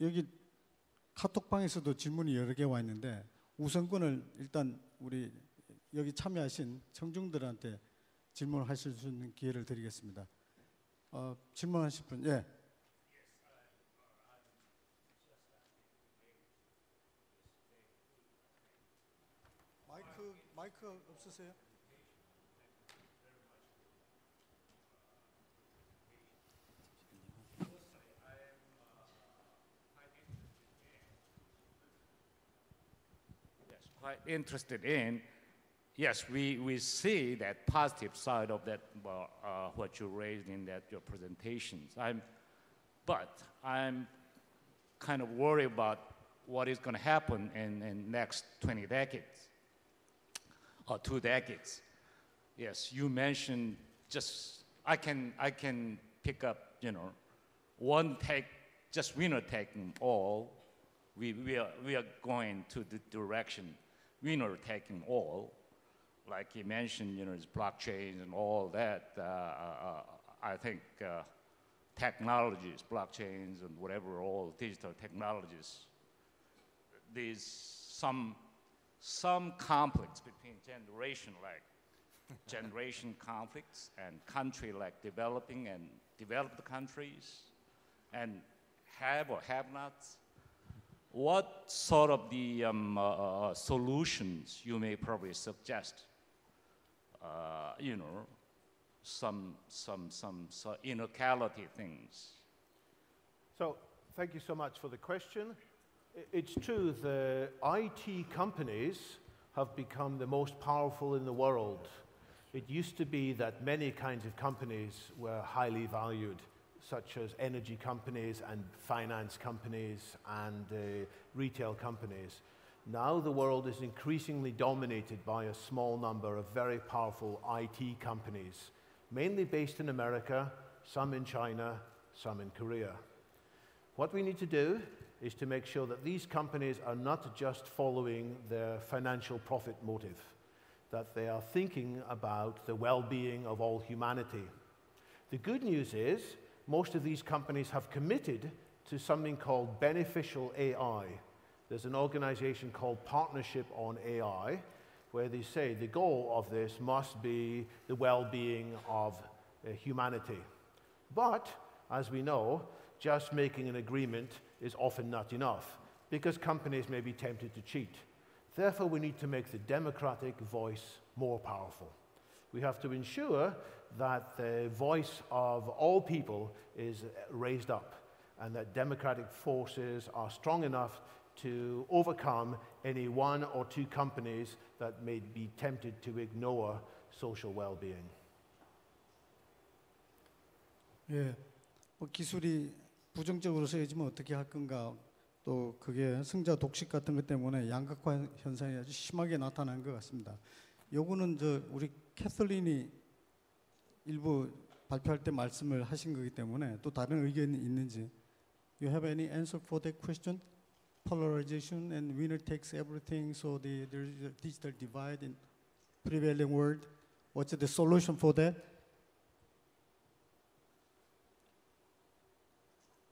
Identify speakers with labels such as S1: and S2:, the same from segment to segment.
S1: 여기 카톡방에서도 질문이 여러 개 와 있는데 우선권을 일단 우리 여기 참여하신 청중들한테 질문을 하실 수 있는 기회를 드리겠습니다. 질문하실 분, 예. 마이크 없으세요?
S2: Quite interested in, yes, we see that positive side of that, what you raised in that your presentations. But I'm kind of worried about what is going to happen in next 20 decades or 2 decades. Yes, you mentioned just I can pick up, one take, just winner taking all. We are going to the direction winner taking all, like you mentioned, it's blockchain and all that. I think technologies, blockchains and whatever, all digital technologies, there's some conflicts between generation conflicts and country like developing and developed countries and have or have-nots. What sort of the solutions you may probably suggest? Some inequality things.
S3: So, thank you so much for the question. It's true, the IT companies have become the most powerful in the world. It used to be that many kinds of companies were highly valued, such as energy companies and finance companies and retail companies. Now the world is increasingly dominated by a small number of very powerful IT companies, mainly based in America, some in China, some in Korea. What we need to do is to make sure that these companies are not just following their financial profit motive, that they are thinking about the well-being of all humanity. The good news is, most of these companies have committed to something called beneficial AI. There's an organization called Partnership on AI, where they say the goal of this must be the well-being of humanity. But, as we know, just making an agreement is often not enough, because companies may be tempted to cheat. Therefore, we need to make the democratic voice more powerful. We have to ensure that the voice of all people is raised up and that democratic forces are strong enough to overcome any one or two companies that may be tempted to ignore social well-being.
S1: 예, 기술이 부정적으로 쓰여지면 어떻게 할 건가, 또 그게 승자 독식 같은 것 때문에 양극화 현상이 아주 심하게 나타나는 것 같습니다. 요거는 우리 캐슬린이 일부 발표할 때 말씀을 하신 거기 때문에 또 다른 의견이 있는지. You have any answer for that question? Polarization and winner takes everything, so there is a digital divide in prevailing world. What's the solution for that?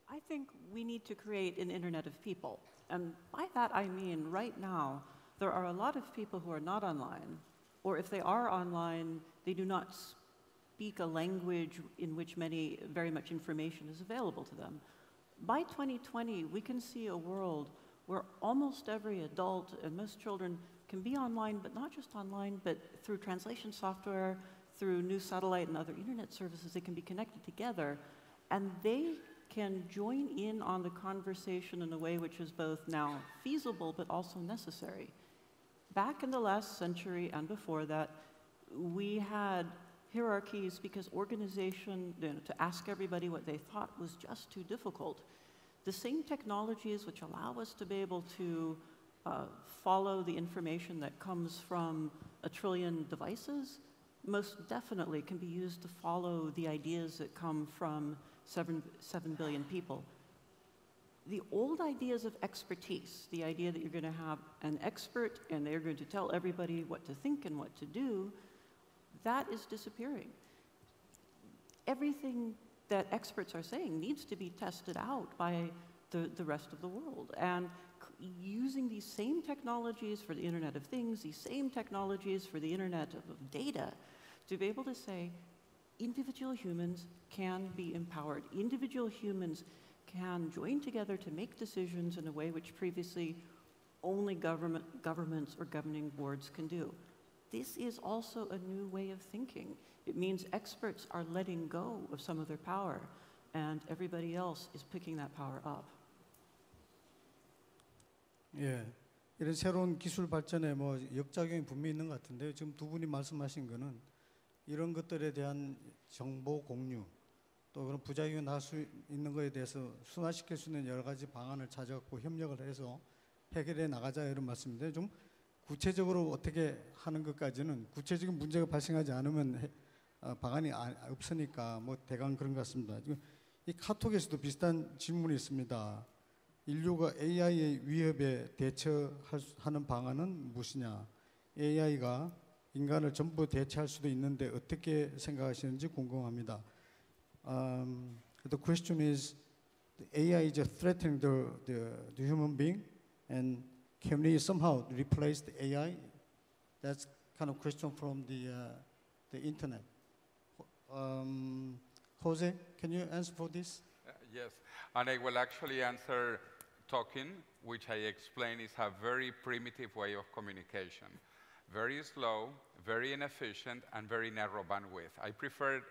S4: I think we need to create an internet of people. And by that I mean right now, there are a lot of people who are not online, or if they are online, they do not speak a language in which very much information is available to them. By 2020, we can see a world where almost every adult and most children can be online, but not just online, but through translation software, through new satellite and other internet services, they can be connected together, and they can join in on the conversation in a way which is both now feasible but also necessary. Back in the last century and before that, we had hierarchies because organization, to ask everybody what they thought was just too difficult. The same technologies which allow us to be able to follow the information that comes from 1 trillion devices most definitely can be used to follow the ideas that come from 7 billion people. The old ideas of expertise, the idea that you're going to have an expert and they're going to tell everybody what to think and what to do, that is disappearing. Everything that experts are saying needs to be tested out by the rest of the world. And using these same technologies for the Internet of Things, these same technologies for the Internet of data, to be able to say individual humans can be empowered. Individual humans can join together to make decisions in a way which previously only governments or governing boards can do. This is also a new way of thinking. It means experts are letting go of some of their power, and everybody else is picking that power up.
S1: 예, 이런 새로운 기술 발전에 뭐 역작용이 분명히 있는 것 같은데요. 지금 두 분이 말씀하신 거는 이런 것들에 대한 정보 공유, 또 그런 부작용이 날 수 있는 것에 대해서 순화시킬 수 있는 여러 가지 방안을 찾아갖고 협력을 해서 해결해 나가자 이런 말씀인데, 좀 구체적으로 어떻게 하는 것까지는 구체적인 문제가 발생하지 않으면 방안이 없으니까 뭐 대강 그런 것 같습니다. 지금 이 카톡에서도 비슷한 질문이 있습니다. 인류가 AI의 위협에 대처하는 방안은 무엇이냐? AI가 인간을 전부 대체할 수도 있는데 어떻게 생각하시는지 궁금합니다. The question is, the AI is threatening the human being, and can we somehow replace the AI? That's kind of question from the internet. Jose, can you answer for this?
S5: Yes, and I will actually answer talking, which I explain is a very primitive way of communication. Very slow, very inefficient, and very narrow bandwidth. I prefer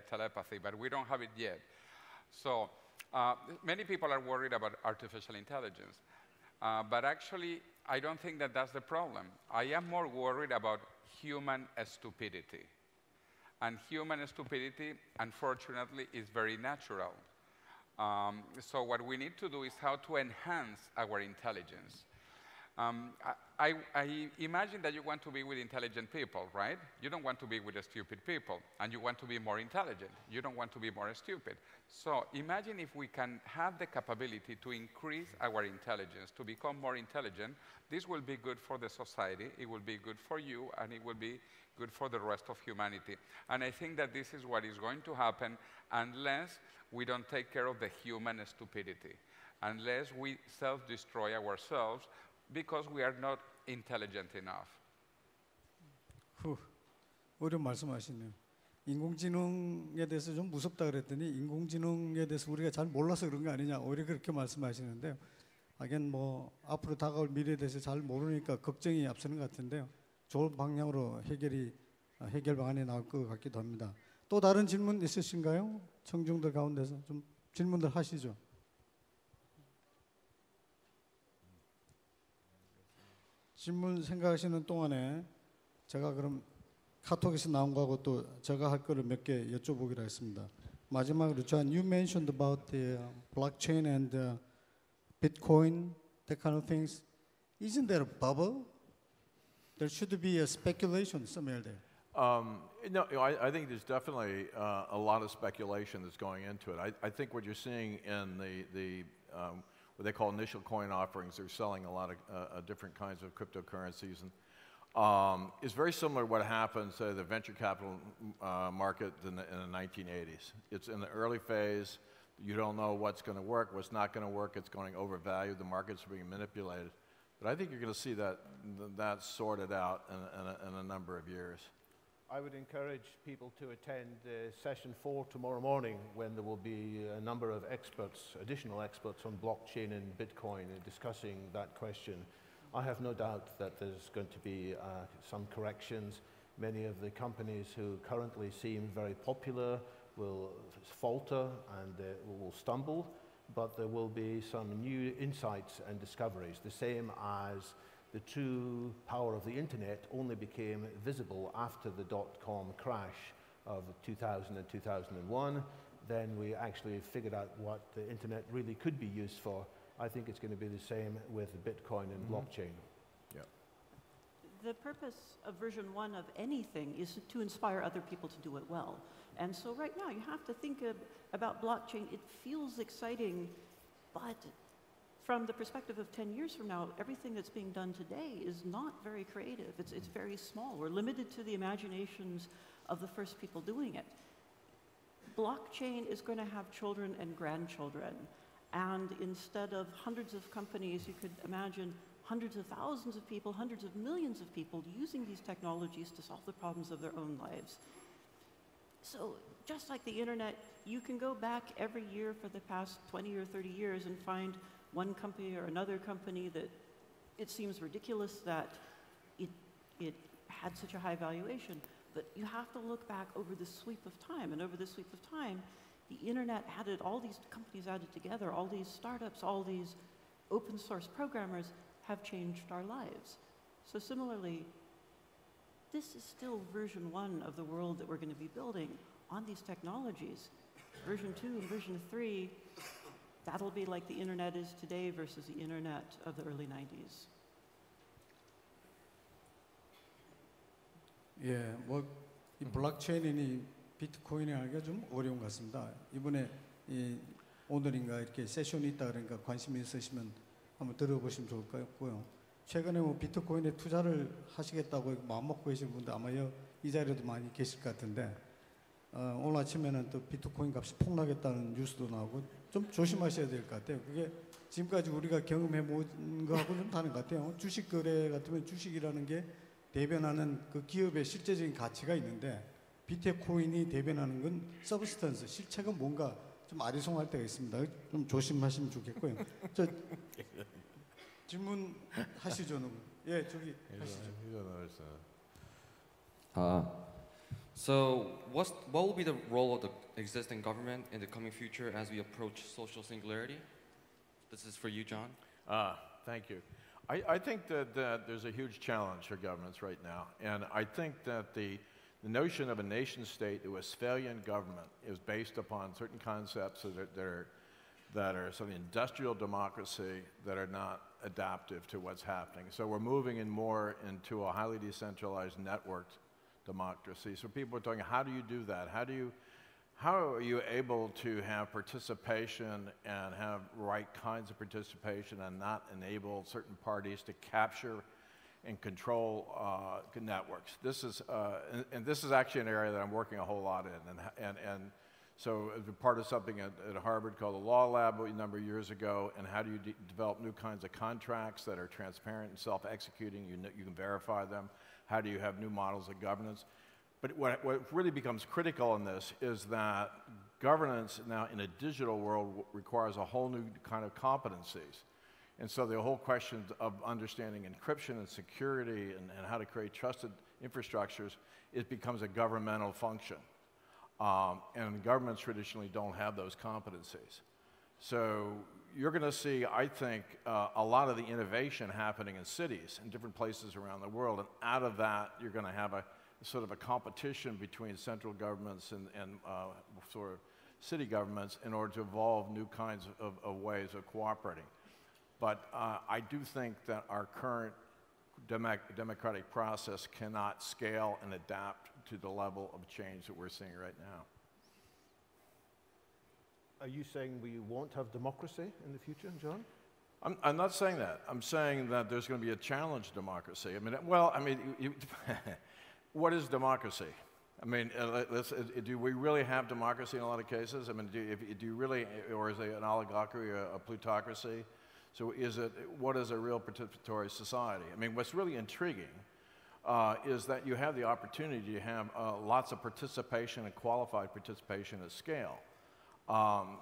S5: telepathy, but we don't have it yet. So many people are worried about artificial intelligence. But actually, I don't think that that's the problem. I am more worried about human stupidity. And human stupidity, unfortunately, is very natural. So what we need to do is how to enhance our intelligence. I imagine that you want to be with intelligent people, right? You don't want to be with stupid people, and you want to be more intelligent. You don't want to be more stupid. So imagine if we can have the capability to increase our intelligence, to become more intelligent. This will be good for the society, it will be good for you, and it will be good for the rest of humanity. And I think that this is what is going to happen unless we don't take care of the human stupidity, unless we self-destroy ourselves because we are not intelligent enough.
S1: 어려운 말씀하시네요. 인공지능에 대해서 좀 무섭다 그랬더니 인공지능에 대해서 우리가 잘 몰라서 그런 거 아니냐, 오히려 그렇게 말씀하시는데요. 하긴 뭐 앞으로 다가올 미래에 대해서 잘 모르니까 걱정이 앞서는 것 같은데요. 좋은 방향으로 해결 방안이 나올 것 같기도 합니다. 또 다른 질문 있으신가요? 청중들 가운데서 좀 질문들 하시죠. 질문 생각하시는 동안에 제가 그럼 카톡에서 나온 거하고 또 제가 할 거를 몇 개 여쭤보기로 했습니다. 마지막으로 John, you mentioned about the blockchain and Bitcoin, that kind of things. Isn't there a bubble? There should be a speculation somewhere there.
S3: No, I think there's definitely a lot of speculation that's going into it. I think what you're seeing in the what they call initial coin offerings, they're selling a lot of different kinds of cryptocurrencies, and it's very similar to what happened, say, the venture capital market in the 1980s. It's in the early phase. You don't know what's going to work, what's not going to work. It's going overvalued. The markets are being manipulated. But I think you're going to see that sorted out in a number of years.
S6: I would encourage people to attend session 4 tomorrow morning, when there will be a number of experts, additional experts on blockchain and Bitcoin, discussing that question. I have no doubt that there's going to be some corrections. Many of the companies who currently seem very popular will falter and will stumble, but there will be some new insights and discoveries, the same as the true power of the internet only became visible after the dot-com crash of 2000 and 2001. Then we actually figured out what the internet really could be used for. I think it's going to be the same with Bitcoin and blockchain.
S3: Yeah.
S4: The purpose of version 1 of anything is to inspire other people to do it well. And so right now you have to think about blockchain. It feels exciting, but from the perspective of 10 years from now, everything that's being done today is not very creative. It's very small. We're limited to the imaginations of the first people doing it. Blockchain is going to have children and grandchildren, And instead of hundreds of companies, you could imagine hundreds of thousands of people, hundreds of millions of people using these technologies to solve the problems of their own lives. So just like the internet, you can go back every year for the past 20 or 30 years and find one company or another company that it seems ridiculous that it had such a high valuation. But you have to look back over the sweep of time, and over the sweep of time, the internet added, all these companies added together, all these startups, all these open source programmers have changed our lives. So similarly, this is still version 1 of the world that we're going to be building on these technologies. Version 2 and version 3, that'll be like the internet is today versus the internet of the early 90s.
S1: 예, 뭐 이 블록체인이니 비트코인이 하기가 좀 어려운 것 같습니다. 이번에 오늘인가 이렇게 세션이 있다 그러니까 관심 있으시면 한번 들어보시면 좋을 것 같고요. 최근에 뭐 비트코인에 투자를 하시겠다고 마음 먹고 계신 분들 아마 이 자리에도 많이 계실 것 같은데 오늘 아침에는 또 비트코인 값이 폭락했다는 뉴스도 나오고 좀 조심하셔야 될 것 같아요. 그게 지금까지 우리가 경험해 본 거하고 좀 다른 것 같아요. 주식 거래 같으면 주식이라는 게 대변하는 그 기업의 실제적인 가치가 있는데 비트코인이 대변하는 건 서브스턴스, 실체가 뭔가 좀 아리송할 때가 있습니다. 좀 조심하시면 좋겠고요. 저 질문하시죠, 누구? 예, 저기 하시죠.
S7: So what will be the role of the existing government in the coming future as we approach social singularity? This is for you, John.
S6: Thank you. I think that there's a huge challenge for governments right now, and I think that the notion of a nation state, the Westphalian government, is based upon certain concepts that are sort of industrial democracy that are not adaptive to what's happening. So we're moving more into a highly decentralized networked democracy. So people are talking, how do you do that? How are you able to have participation and have right kinds of participation and not enable certain parties to capture and control networks? This is and this is actually an area that I'm working a whole lot in, and so as a part of something at Harvard called the Law Lab a number of years ago. And how do you develop new kinds of contracts that are transparent and self-executing? You can verify them. How do you have new models of governance? But what really becomes critical in this is that governance now in a digital world requires a whole new kind of competencies. And so the whole question of understanding encryption and security and how to create trusted infrastructures, it becomes a governmental function. And governments traditionally don't have those competencies. So you're going to see, I think, a lot of the innovation happening in cities in different places around the world. And out of that, you're going to have a sort of a competition between central governments and sort of city governments in order to evolve new kinds of ways of cooperating. But I do think that our current democratic process cannot scale and adapt to the level of change that we're seeing right now.
S3: Are you saying we won't have democracy in the future, John?
S6: I'm not saying that. I'm saying that there's going to be a challenge to democracy. I mean, what is democracy? I mean, do we really have democracy in a lot of cases? I mean, do you really, or is it an oligarchy or a plutocracy? So what is a real participatory society? I mean, what's really intriguing is that you have the opportunity to have lots of participation and qualified participation at scale.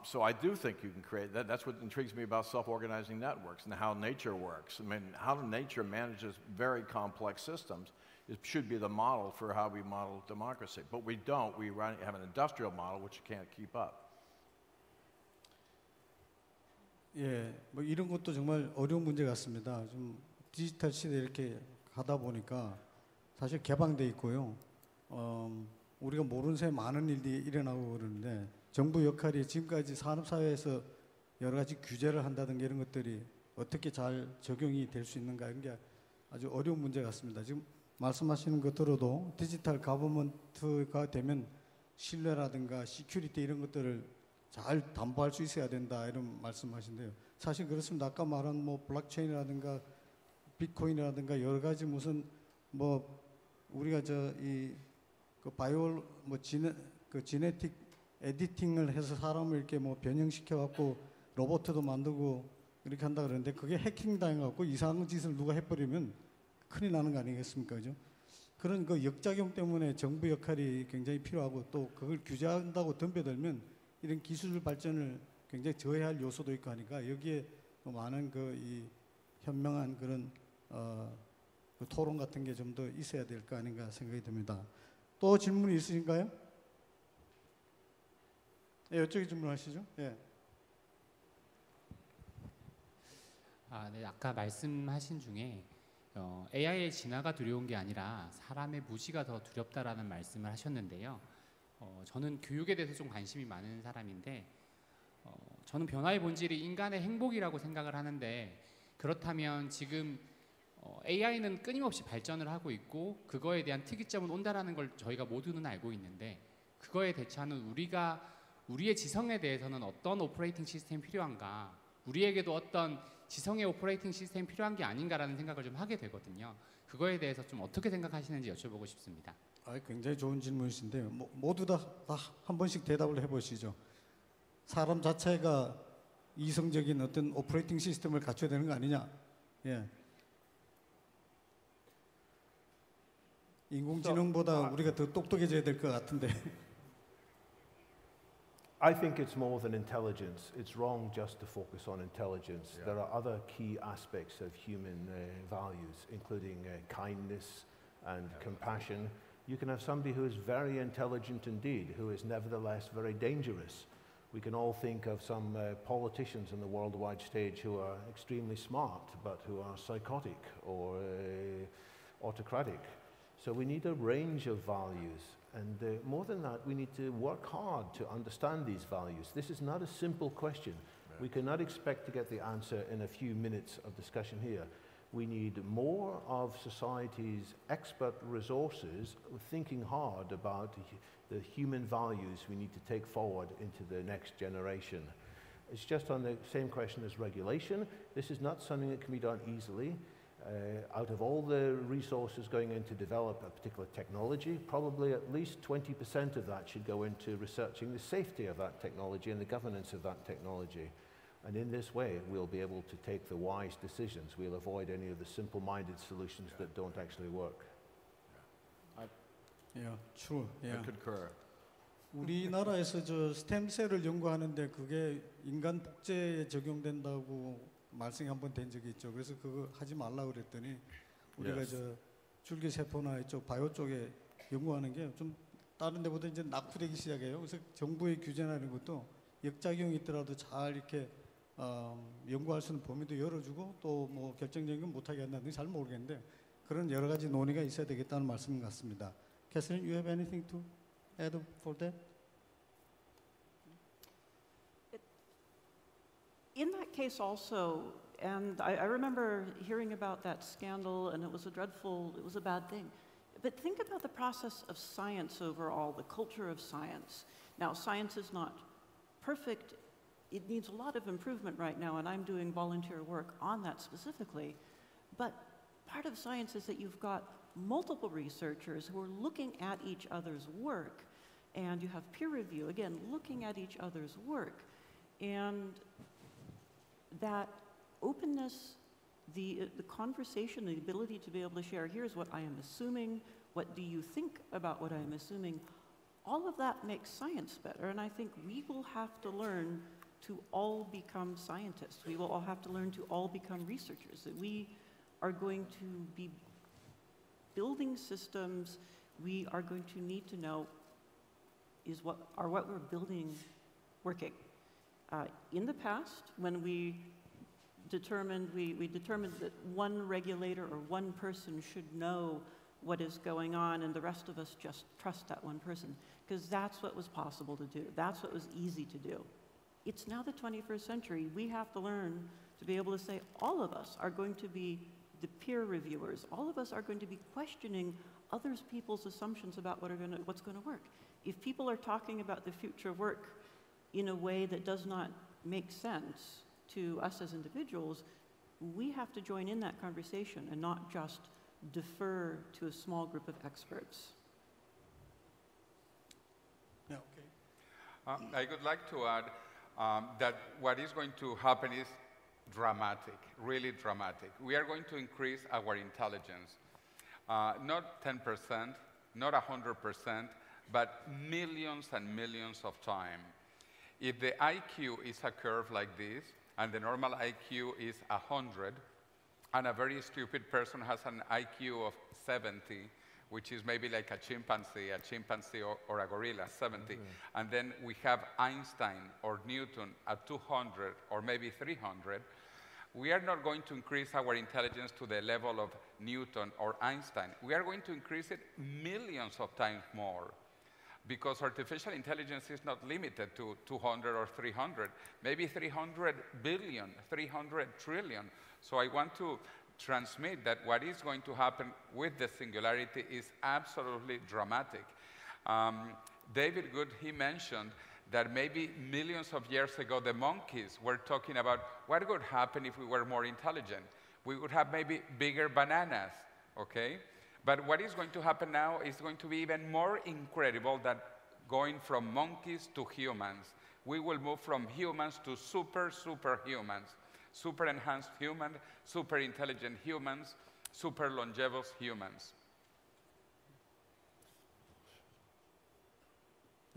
S6: So I do think you can create that. That's what intrigues me about self-organizing networks and how nature works. I mean, how nature manages very complex systems. It should be the model for how we model democracy. But we don't. We have an industrial model which can't keep up.
S1: 예, 뭐 이런 것도 정말 어려운 문제 같습니다. 좀 디지털 시대에 이렇게 가다 보니까 사실 개방돼 있고요. 우리가 모르는 사이에 많은 일들이 일어나고 그러는데 정부 역할이 지금까지 산업사회에서 여러 가지 규제를 한다든가 이런 것들이 어떻게 잘 적용이 될 수 있는가 이런 게 아주 어려운 문제 같습니다. 지금 말씀하시는 것 들어도 디지털 가버먼트가 되면 신뢰라든가 시큐리티 이런 것들을 잘 담보할 수 있어야 된다 이런 말씀하신데요. 사실 그렇습니다. 아까 말한 뭐 블록체인이라든가 비트코인이라든가 여러 가지 무슨 뭐 우리가 그 바이오 뭐 지네틱 에디팅을 해서 사람을 이렇게 뭐 변형시켜 갖고 로봇도 만들고 이렇게 한다 그러는데 그게 해킹 당해갖고 이상한 짓을 누가 해버리면 큰일 나는 거 아니겠습니까? 그죠? 그런 그 역작용 때문에 정부 역할이 굉장히 필요하고 또 그걸 규제한다고 덤벼들면 이런 기술 발전을 굉장히 저해할 요소도 있고 하니까 여기에 많은 이 현명한 그런 그 토론 같은 게 좀 더 있어야 될 거 아닌가 생각이 듭니다. 또 질문이 있으신가요? 예, 이쪽에 질문하시죠. 예.
S8: 네, 아까 말씀하신 중에 AI의 진화가 두려운 게 아니라 사람의 무지가 더 두렵다라는 말씀을 하셨는데요. 저는 교육에 대해서 좀 관심이 많은 사람인데 저는 변화의 본질이 인간의 행복이라고 생각을 하는데 그렇다면 지금 AI는 끊임없이 발전을 하고 있고 그거에 대한 특이점은 온다라는 걸 저희가 모두는 알고 있는데 그거에 대처하는 우리의 지성에 대해서는 어떤 오퍼레이팅 시스템이 필요한가, 우리에게도 어떤 지성의 오퍼레이팅 시스템이 필요한 게 아닌가라는 생각을 좀 하게 되거든요. 그거에 대해서 좀 어떻게 생각하시는지 여쭤보고 싶습니다.
S1: 굉장히 좋은 질문이신데요. 모두 다 한 번씩 대답을 해보시죠. 사람 자체가 이성적인 어떤 오퍼레이팅 시스템을 갖춰야 되는 거 아니냐? 예. 인공지능보다 우리가 더 똑똑해져야 될 것 같은데.
S3: I think it's more than intelligence. It's wrong just to focus on intelligence. There are other key aspects of human values, including kindness and compassion. You can have somebody who is very intelligent indeed, who is nevertheless very dangerous. We can all think of some politicians on the worldwide stage who are extremely smart, but who are psychotic or autocratic. So we need a range of values. And more than that, we need to work hard to understand these values. This is not a simple question. Right. We cannot expect to get the answer in a few minutes of discussion here. We need more of society's expert resources thinking hard about the human values we need to take forward into the next generation. It's just on the same question as regulation. This is not something that can be done easily. Out of all the resources going in to develop a particular technology, probably at least 20% of that should go into researching the safety of that technology and the governance of that technology. And in this way, we'll be able to take the wise decisions. We'll avoid any of the simple-minded solutions that don't actually work.
S1: Yeah, true. Yeah.
S9: I concur.
S1: 우리나라에서 스템셀을 연구하는데 그게 인간 복제에 적용된다고 말씀이 한번 된 적이 있죠. 그래서 그거 하지 말라 그랬더니 우리가 줄기세포나 이쪽 바이오 쪽에 연구하는 게 좀 다른 데보다 이제 낙후되기 시작해요. 그래서 정부의 규제나 이런 것도 역작용이 있더라도 잘 이렇게 연구할 수 있는 범위도 열어주고 또 뭐 결정적인 건 못하게 한다는 잘 모르겠는데 그런 여러 가지 논의가 있어야 되겠다는 말씀 같습니다. Catherine, you have anything to add for that?
S4: In that case also, and I remember hearing about that scandal, and it was a bad thing. But think about the process of science overall, the culture of science. Now, science is not perfect. It needs a lot of improvement right now, and I'm doing volunteer work on that specifically. But part of science is that you've got multiple researchers who are looking at each other's work, and you have peer review, again, looking at each other's work. And that openness, the conversation, the ability to be able to share, here's what I am assuming, what do you think about what I am assuming, all of that makes science better. And I think we will have to learn to all become scientists. We will all have to learn to all become researchers. That we are going to be building systems. We are going to need to know what we're building working. In the past, when we determined that one regulator or one person should know what is going on and the rest of us just trust that one person, because that's what was possible to do. That's what was easy to do. It's now the 21st century. We have to learn to be able to say all of us are going to be the peer reviewers. All of us are going to be questioning other people's assumptions about what's going to work. If people are talking about the future work in a way that does not make sense to us as individuals, we have to join in that conversation and not just defer to a small group of experts.
S1: Yeah, okay.
S5: I would like to add, that what is going to happen is dramatic, really dramatic. We are going to increase our intelligence, not 10%, not 100%, but millions and millions of time. If the IQ is a curve like this, and the normal IQ is 100, and a very stupid person has an IQ of 70, which is maybe like a chimpanzee or a gorilla, 70. And then we have Einstein or Newton at 200 or maybe 300. We are not going to increase our intelligence to the level of Newton or Einstein. We are going to increase it millions of times more, because artificial intelligence is not limited to 200 or 300, maybe 300 billion, 300 trillion. So I want to transmit that what is going to happen with the singularity is absolutely dramatic. David Good, he mentioned that maybe millions of years ago, the monkeys were talking about what would happen if we were more intelligent. We would have maybe bigger bananas, okay? But what is going to happen now is going to be even more incredible than going from monkeys to humans. We will move from humans to superhumans, super enhanced humans, super intelligent humans, super longevous humans.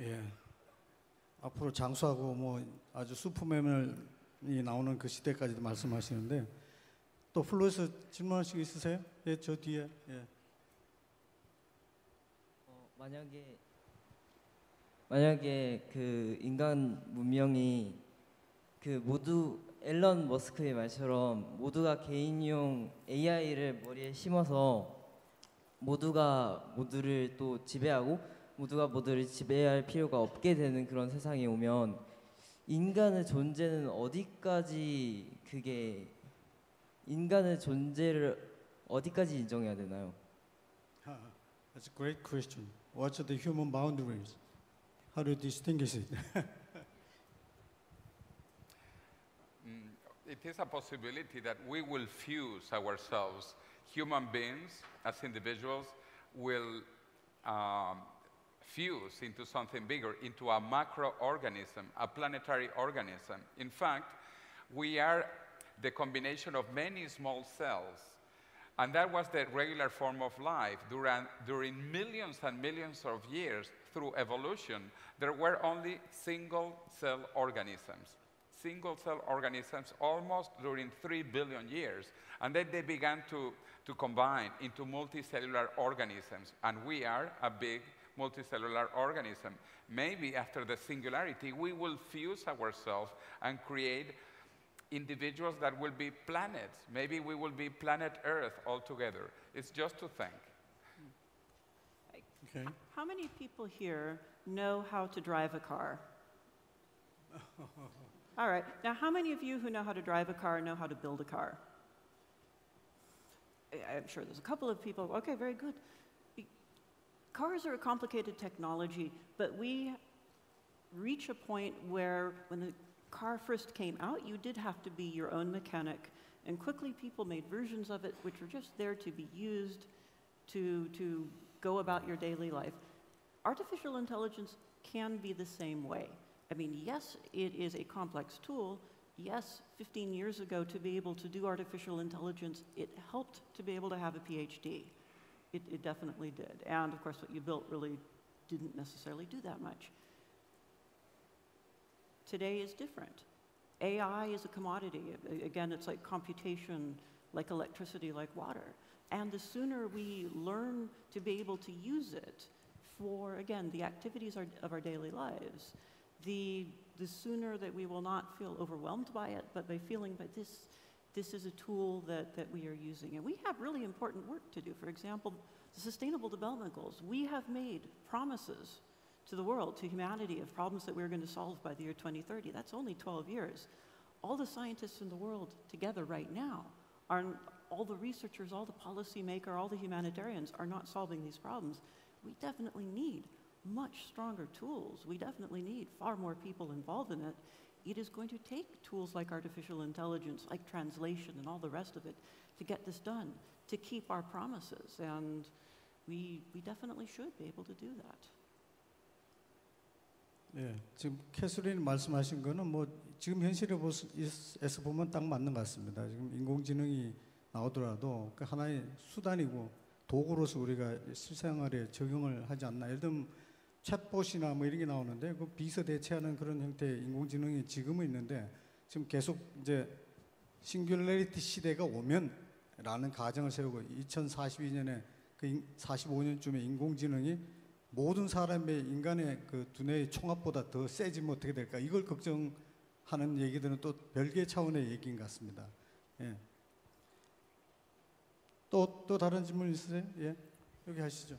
S1: 예. 앞으로 장수하고 뭐 아주 슈퍼맨이 나오는 그 시대까지도 말씀하시는데 또 플로에서 질문하실 거 있으세요? 예, 저 뒤에. 예.
S9: 만약에 그 인간 문명이 그 모두 앨런 머스크의 말처럼 모두가 개인용 AI를 머리에 심어서 모두가 모두를 또 지배하고 모두가 모두를 지배할 필요가 없게 되는 그런 세상이 오면 인간의 존재는 어디까지 인간의 존재를 어디까지 인정해야 되나요?
S1: That's a great question. What's the human boundaries? How do you distinguish it?
S5: It is a possibility that we will fuse ourselves. Human beings, as individuals, will fuse into something bigger, into a macroorganism, a planetary organism. In fact, we are the combination of many small cells. And that was the regular form of life. During millions and millions of years, through evolution, there were only single-cell organisms. Single-cell organisms almost during 3 billion years. And then they began to combine into multicellular organisms. And we are a big multicellular organism. Maybe after the singularity, we will fuse ourselves and create individuals that will be planets. Maybe we will be planet Earth altogether. It's just to think.
S1: Okay.
S4: How many people here know how to drive a car? All right. Now, how many of you who know how to drive a car know how to build a car? I'm sure there's a couple of people. Okay, very good. Cars are a complicated technology, but we reach a point where when the car first came out, you did have to be your own mechanic, and quickly people made versions of it which were just there to be used to go about your daily life. Artificial intelligence can be the same way. I mean, yes, it is a complex tool. Yes, 15 years ago, to be able to do artificial intelligence, it helped to be able to have a PhD. It definitely did. And of course, what you built really didn't necessarily do that much. Today is different. AI is a commodity. Again, it's like computation, like electricity, like water. And the sooner we learn to be able to use it for, again, the activities of our daily lives, the sooner that we will not feel overwhelmed by it, but by feeling that this is a tool that we are using. And we have really important work to do. For example, the Sustainable Development Goals. We have made promises to the world, to humanity, of problems that we're going to solve by the year 2030. That's only 12 years. All the scientists in the world together right now, all the researchers, all the policymakers, all the humanitarians are not solving these problems. We definitely need much stronger tools. We definitely need far more people involved in it. It is going to take tools like artificial intelligence, like translation and all the rest of it to get this done, to keep our promises. And we definitely should be able to do that.
S1: 예, 지금 캐서린이 말씀하신 거는 뭐 지금 현실에서 보면 딱 맞는 것 같습니다. 지금 인공지능이 나오더라도 그 하나의 수단이고 도구로서 우리가 실생활에 적용을 하지 않나. 예를 들면 챗봇이나 뭐 이런 게 나오는데 그 비서 대체하는 그런 형태의 인공지능이 지금은 있는데 지금 계속 이제 싱귤레리티 시대가 오면라는 가정을 세우고 2042년에 그 45년쯤에 인공지능이 모든 사람의 인간의 그 두뇌의 총합보다 더 세지면 어떻게 될까? 이걸 걱정하는 얘기들은 또 별개 차원의 얘기인 것 같습니다. 예. 또 다른 질문 있으세요? 예, 여기 하시죠.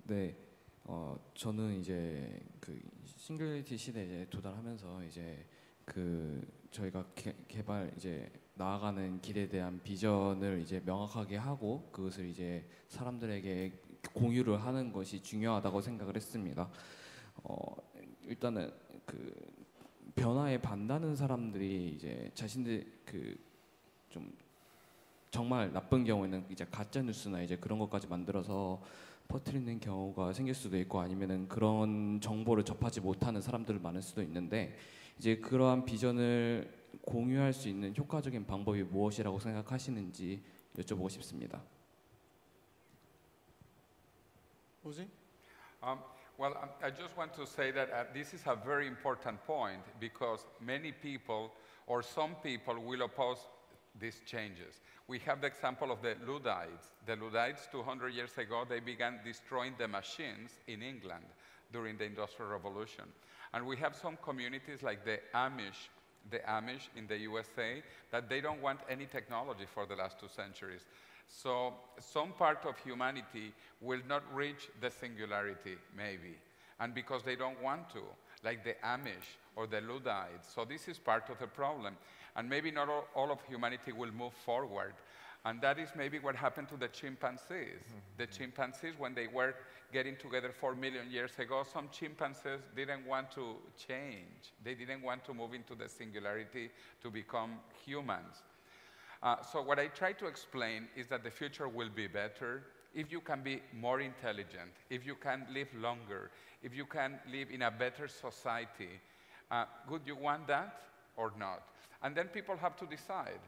S10: 네, 저는 이제 그 싱글리티 시대에 도달하면서 이제 그 저희가 개발 이제 나아가는 길에 대한 비전을 이제 명확하게 하고 그것을 이제 사람들에게 공유를 하는 것이 중요하다고 생각을 했습니다. 일단은 그 변화에 반다는 사람들이 이제 자신들 그 좀 정말 나쁜 경우에는 이제 가짜 뉴스나 이제 그런 것까지 만들어서 퍼뜨리는 경우가 생길 수도 있고 아니면은 그런 정보를 접하지 못하는 사람들이 많을 수도 있는데 이제 그러한 비전을 공유할 수 있는 효과적인 방법이 무엇이라고 생각하시는지 여쭤보고 싶습니다.
S1: 오지?
S5: Well, I just want to say that this is a very important point because many people or some people will oppose these changes. We have the example of the Luddites. The Luddites, 200 years ago, they began destroying the machines in England during the Industrial Revolution. And we have some communities like the Amish in the USA, that they don't want any technology for the last 2 centuries. So some part of humanity will not reach the singularity, maybe, and because they don't want to, like the Amish or the Luddites. So this is part of the problem. And maybe not all of humanity will move forward. And that is maybe what happened to the chimpanzees. The chimpanzees, when they were getting together 4 million years ago, some chimpanzees didn't want to change. They didn't want to move into the singularity to become humans. So what I try to explain is that the future will be better if you can be more intelligent, if you can live longer, if you can live in a better society. Would you want that or not? And then people have to decide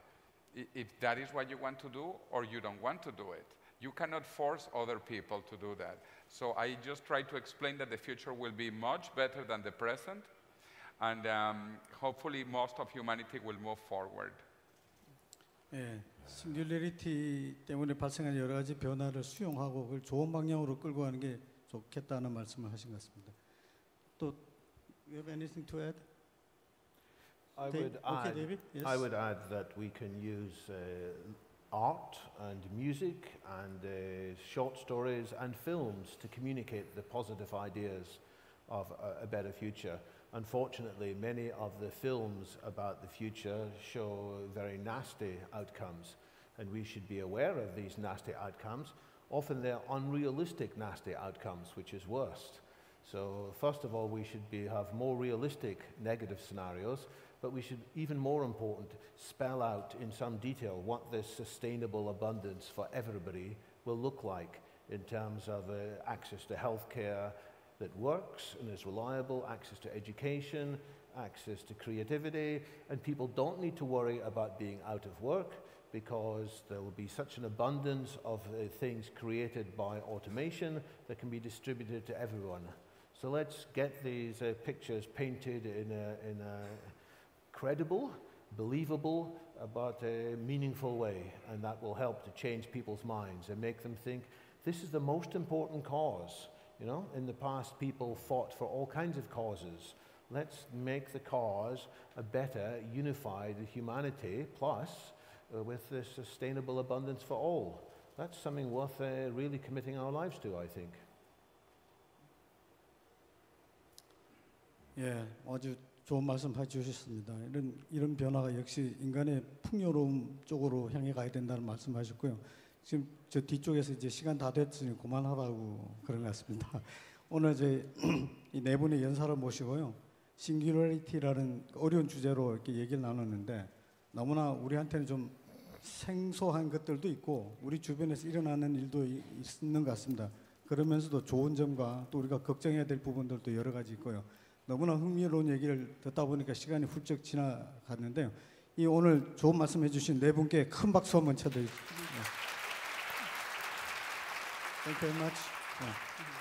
S5: if that is what you want to do or you don't want to do it. You cannot force other people to do that. So I just try to explain that the future will be much better than the present, and hopefully most of humanity will move forward.
S1: 예, 싱귤레리티 때문에 발생한 여러 가지 변화를 수용하고 그걸 좋은 방향으로 끌고 가는 게 좋겠다는 말씀을 하신 것 같습니다. 또, you have anything to add?
S3: I would add that we can use art and music and short stories and films to communicate the positive ideas of a better future. Unfortunately, many of the films about the future show very nasty outcomes, and we should be aware of these nasty outcomes. Often they're unrealistic nasty outcomes, which is worse. So first of all, we should have more realistic negative scenarios, but we should, even more important, spell out in some detail what this sustainable abundance for everybody will look like in terms of access to healthcare that works and is reliable, access to education, access to creativity, and people don't need to worry about being out of work because there will be such an abundance of things created by automation that can be distributed to everyone. So let's get these pictures painted in a credible, believable, but a meaningful way, and that will help to change people's minds and make them think this is the most important cause. You know, in the past, people fought for all kinds of causes. Let's make the cause a better, unified humanity, plus with this sustainable abundance for all. That's something worth really committing our lives to, I think.
S1: 예, 아주 좋은 말씀 해주셨습니다. 이런 변화가 역시 인간의 풍요로움 쪽으로 향해 가야 된다는 말씀하셨고요. 지금 저 뒤쪽에서 이제 시간 다 됐으니 그만하라고 그런 것 같습니다. 오늘 이 네 분의 연사를 모시고요. 싱귤러리티라는 어려운 주제로 이렇게 얘기를 나눴는데 너무나 우리한테는 좀 생소한 것들도 있고 우리 주변에서 일어나는 일도 있는 것 같습니다. 그러면서도 좋은 점과 또 우리가 걱정해야 될 부분들도 여러 가지 있고요. 너무나 흥미로운 얘기를 듣다 보니까 시간이 훌쩍 지나갔는데요. 이 오늘 좋은 말씀 해주신 네 분께 큰 박수 한번 쳐드리겠습니다. Thank you very much.